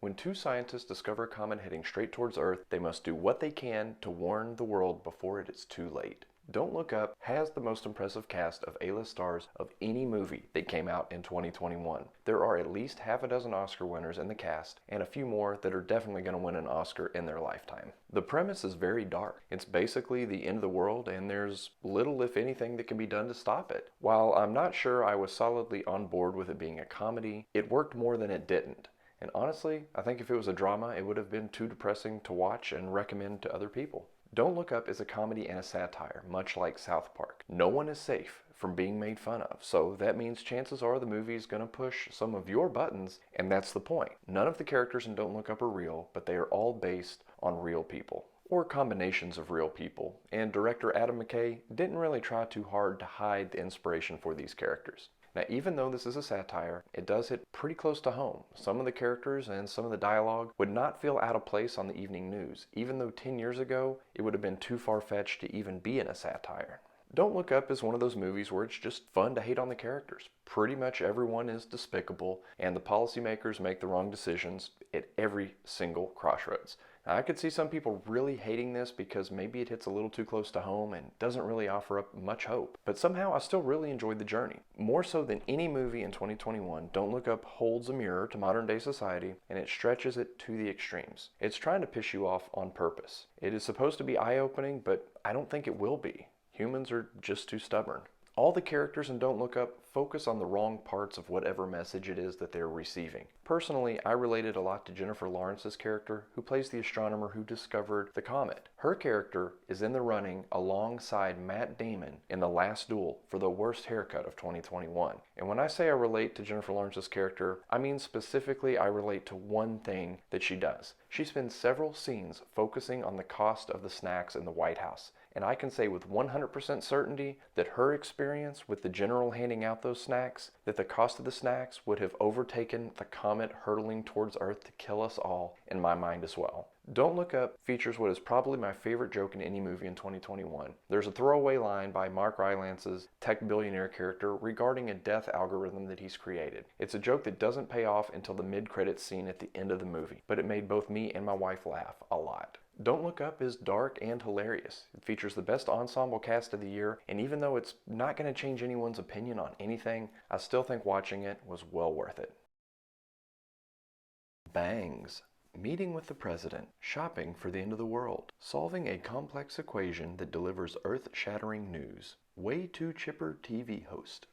When two scientists discover a comet heading straight towards Earth, they must do what they can to warn the world before it is too late. Don't Look Up has the most impressive cast of A-list stars of any movie that came out in 2021. There are at least half a dozen Oscar winners in the cast, and a few more that are definitely going to win an Oscar in their lifetime. The premise is very dark. It's basically the end of the world, and there's little, if anything, that can be done to stop it. While I'm not sure I was solidly on board with it being a comedy, it worked more than it didn't. And honestly, I think if it was a drama, it would have been too depressing to watch and recommend to other people. Don't Look Up is a comedy and a satire, much like South Park. No one is safe from being made fun of, so that means chances are the movie is going to push some of your buttons, and that's the point. None of the characters in Don't Look Up are real, but they are all based on real people, or combinations of real people, and director Adam McKay didn't really try too hard to hide the inspiration for these characters. Now, even though this is a satire, it does hit pretty close to home. Some of the characters and some of the dialogue would not feel out of place on the evening news, even though 10 years ago, it would have been too far-fetched to even be in a satire. Don't Look Up is one of those movies where it's just fun to hate on the characters. Pretty much everyone is despicable, and the policymakers make the wrong decisions at every single crossroads. Now, I could see some people really hating this because maybe it hits a little too close to home and doesn't really offer up much hope. But somehow I still really enjoyed the journey. More so than any movie in 2021, Don't Look Up holds a mirror to modern day society, and it stretches it to the extremes. It's trying to piss you off on purpose. It is supposed to be eye-opening, but I don't think it will be. Humans are just too stubborn. All the characters in Don't Look Up focus on the wrong parts of whatever message it is that they're receiving. Personally, I related a lot to Jennifer Lawrence's character, who plays the astronomer who discovered the comet. Her character is in the running alongside Matt Damon in The Last Duel for the worst haircut of 2021. And when I say I relate to Jennifer Lawrence's character, I mean specifically I relate to one thing that she does. She spends several scenes focusing on the cost of the snacks in the White House. And I can say with 100% certainty that her experience with the general handing out those snacks, that the cost of the snacks would have overtaken the comet hurtling towards Earth to kill us all in my mind as well. Don't Look Up features what is probably my favorite joke in any movie in 2021. There's a throwaway line by Mark Rylance's tech billionaire character regarding a death algorithm that he's created. It's a joke that doesn't pay off until the mid-credits scene at the end of the movie, but it made both me and my wife laugh a lot. Don't Look Up is dark and hilarious. It features the best ensemble cast of the year, and even though it's not going to change anyone's opinion on anything, I still think watching it was well worth it. Bangs. Meeting with the president, shopping for the end of the world, solving a complex equation that delivers earth-shattering news, way too chipper TV host.